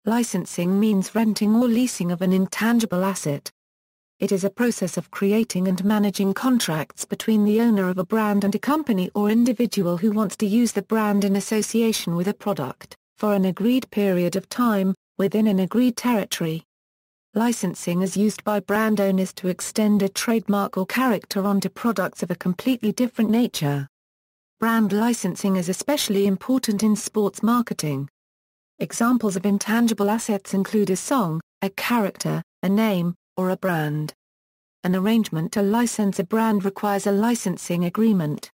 Licensing means renting or leasing of an intangible asset. It is a process of creating and managing contracts between the owner of a brand and a company or individual who wants to use the brand in association with a product, for an agreed period of time, within an agreed territory. Licensing is used by brand owners to extend a trademark or character onto products of a completely different nature. Brand licensing is especially important in sports marketing. Examples of intangible assets include a song, a character, a name, or a brand. An arrangement to license a brand requires a licensing agreement.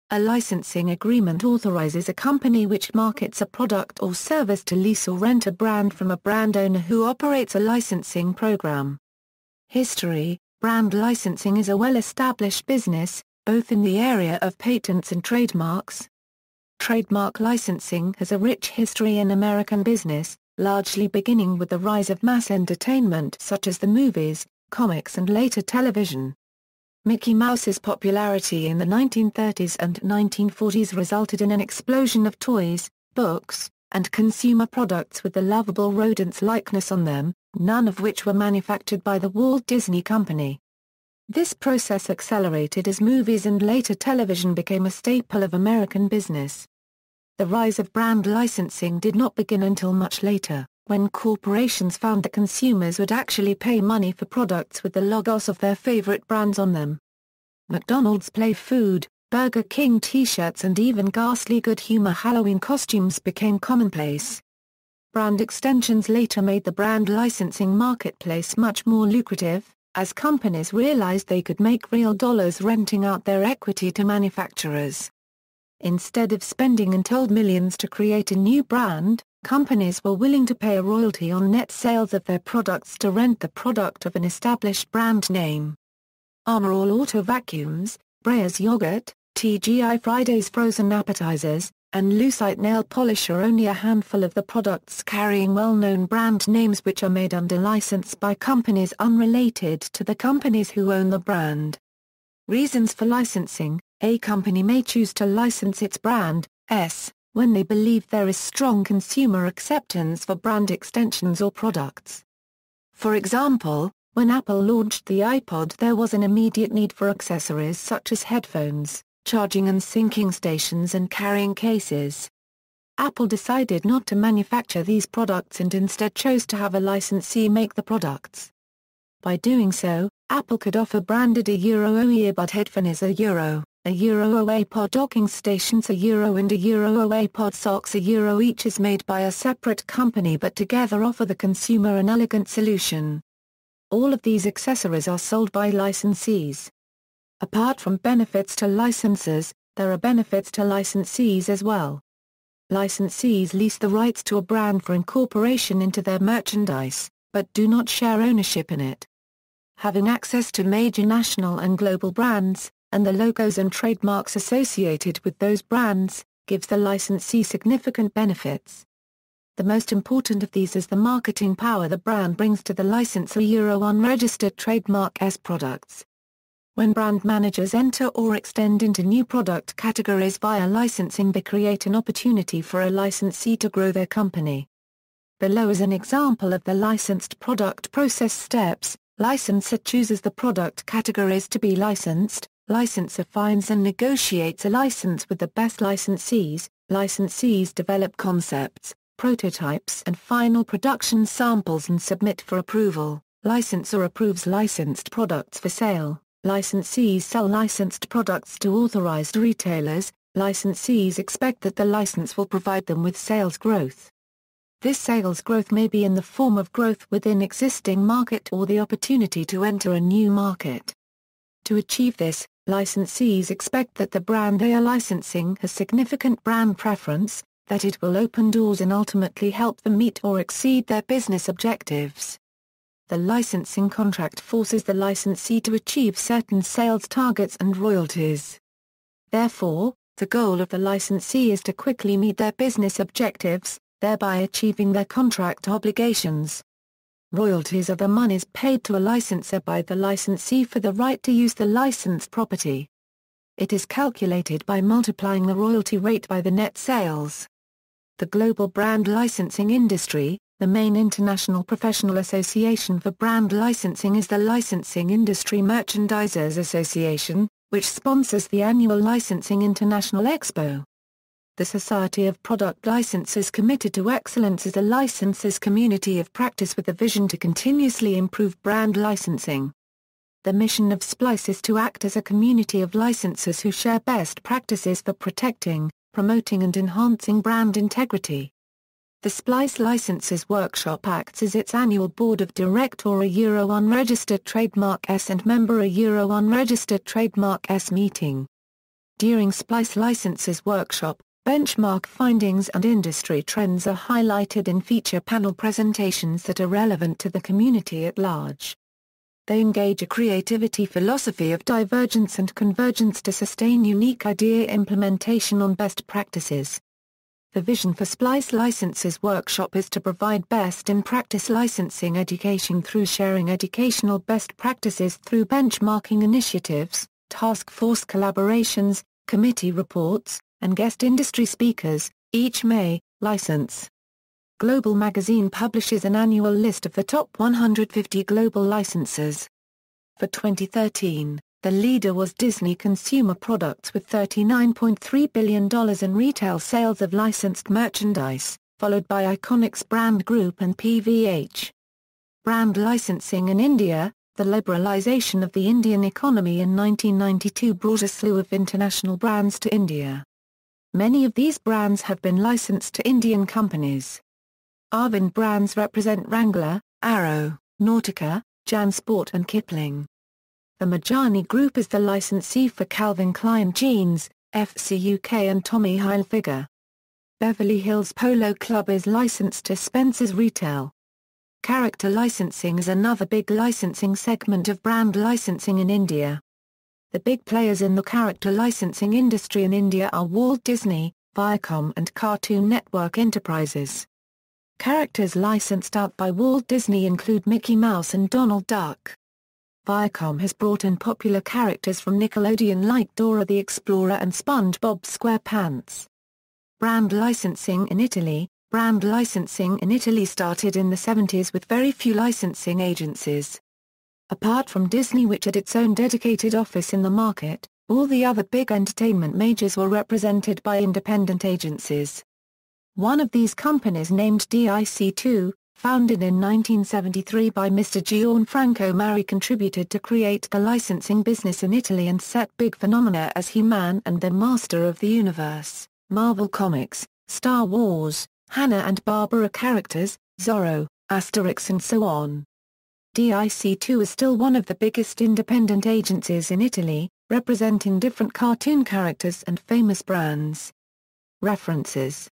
A licensing agreement authorizes a company which markets a product or service to lease or rent a brand from a brand owner who operates a licensing program. History: brand licensing is a well-established business, both in the area of patents and trademarks. Trademark licensing has a rich history in American business, largely beginning with the rise of mass entertainment such as the movies, comics and later television. Mickey Mouse's popularity in the 1930s and 1940s resulted in an explosion of toys, books, and consumer products with the lovable rodent's likeness on them, none of which were manufactured by the Walt Disney Company. This process accelerated as movies and later television became a staple of American business. The rise of brand licensing did not begin until much later, when corporations found that consumers would actually pay money for products with the logos of their favorite brands on them. McDonald's Play food, Burger King t-shirts and even ghastly good humor Halloween costumes became commonplace. Brand extensions later made the brand licensing marketplace much more lucrative, as companies realized they could make real dollars renting out their equity to manufacturers. Instead of spending untold millions to create a new brand, companies were willing to pay a royalty on net sales of their products to rent the product of an established brand name. Armor All Auto Vacuums, Breyers Yogurt, TGI Fridays Frozen Appetizers, and Lucite Nail Polish are only a handful of the products carrying well-known brand names which are made under license by companies unrelated to the companies who own the brand. Reasons for licensing: a company may choose to license its brand, when they believe there is strong consumer acceptance for brand extensions or products. For example, when Apple launched the iPod there was an immediate need for accessories such as headphones, charging and syncing stations and carrying cases. Apple decided not to manufacture these products and instead chose to have a licensee make the products. By doing so, Apple could offer branded Euro earbud headphones Euro iPod docking stations Euro and Euro iPod socks Euro. Each is made by a separate company but together offer the consumer an elegant solution. All of these accessories are sold by licensees. Apart from benefits to licensors, there are benefits to licensees as well. Licensees lease the rights to a brand for incorporation into their merchandise, but do not share ownership in it. Having access to major national and global brands, and the logos and trademarks associated with those brands, gives the licensee significant benefits. The most important of these is the marketing power the brand brings to the licensor Euro unregistered trademark S products. When brand managers enter or extend into new product categories via licensing, they create an opportunity for a licensee to grow their company. Below is an example of the licensed product process steps. Licensor chooses the product categories to be licensed, licensor finds and negotiates a license with the best licensees, licensees develop concepts, prototypes and final production samples and submit for approval, licensor approves licensed products for sale. Licensees sell licensed products to authorized retailers. Licensees expect that the license will provide them with sales growth. This sales growth may be in the form of growth within existing market or the opportunity to enter a new market. To achieve this, licensees expect that the brand they are licensing has significant brand preference, that it will open doors and ultimately help them meet or exceed their business objectives. The licensing contract forces the licensee to achieve certain sales targets and royalties. Therefore, the goal of the licensee is to quickly meet their business objectives, thereby achieving their contract obligations. Royalties are the monies paid to a licensor by the licensee for the right to use the licensed property. It is calculated by multiplying the royalty rate by the net sales. The global brand licensing industry, The main international professional association for brand licensing is the Licensing Industry Merchandisers Association, which sponsors the annual Licensing International Expo. The Society of Product Licensors committed to excellence is a licensors' community of practice with a vision to continuously improve brand licensing. The mission of SPLICE is to act as a community of licensors who share best practices for protecting, promoting and enhancing brand integrity. The SPLICE Licensors Workshop acts as its annual board of director unregistered trademark S and member unregistered trademark S meeting. During SPLICE Licensors Workshop, benchmark findings and industry trends are highlighted in feature panel presentations that are relevant to the community at large. They engage a creativity philosophy of divergence and convergence to sustain unique idea implementation on best practices. The vision for SPLICE Licensors Workshop is to provide best-in-practice licensing education through sharing educational best practices through benchmarking initiatives, task force collaborations, committee reports, and guest industry speakers. Each May, License Global magazine publishes an annual list of the top 150 global licensors. For 2013, the leader was Disney Consumer Products with $39.3 billion in retail sales of licensed merchandise, followed by Iconics Brand Group and PVH. Brand licensing in India. The liberalization of the Indian economy in 1992 brought a slew of international brands to India. Many of these brands have been licensed to Indian companies. Arvind brands represent Wrangler, Arrow, Nautica, JanSport and Kipling. The Majani Group is the licensee for Calvin Klein Jeans, FC UK and Tommy Hilfiger. Beverly Hills Polo Club is licensed to Spencer's Retail. Character licensing is another big licensing segment of brand licensing in India. The big players in the character licensing industry in India are Walt Disney, Viacom and Cartoon Network Enterprises. Characters licensed out by Walt Disney include Mickey Mouse and Donald Duck. Viacom has brought in popular characters from Nickelodeon like Dora the Explorer and SpongeBob SquarePants. Brand licensing in Italy. Brand licensing in Italy started in the 70s with very few licensing agencies. Apart from Disney, which had its own dedicated office in the market, all the other big entertainment majors were represented by independent agencies. One of these companies, named DIC2, founded in 1973 by Mr. Gianfranco Mari, contributed to create the licensing business in Italy and set big phenomena as He-Man and the Master of the Universe, Marvel Comics, Star Wars, Hanna-Barbera characters, Zorro, Asterix and so on. DIC2 is still one of the biggest independent agencies in Italy, representing different cartoon characters and famous brands. References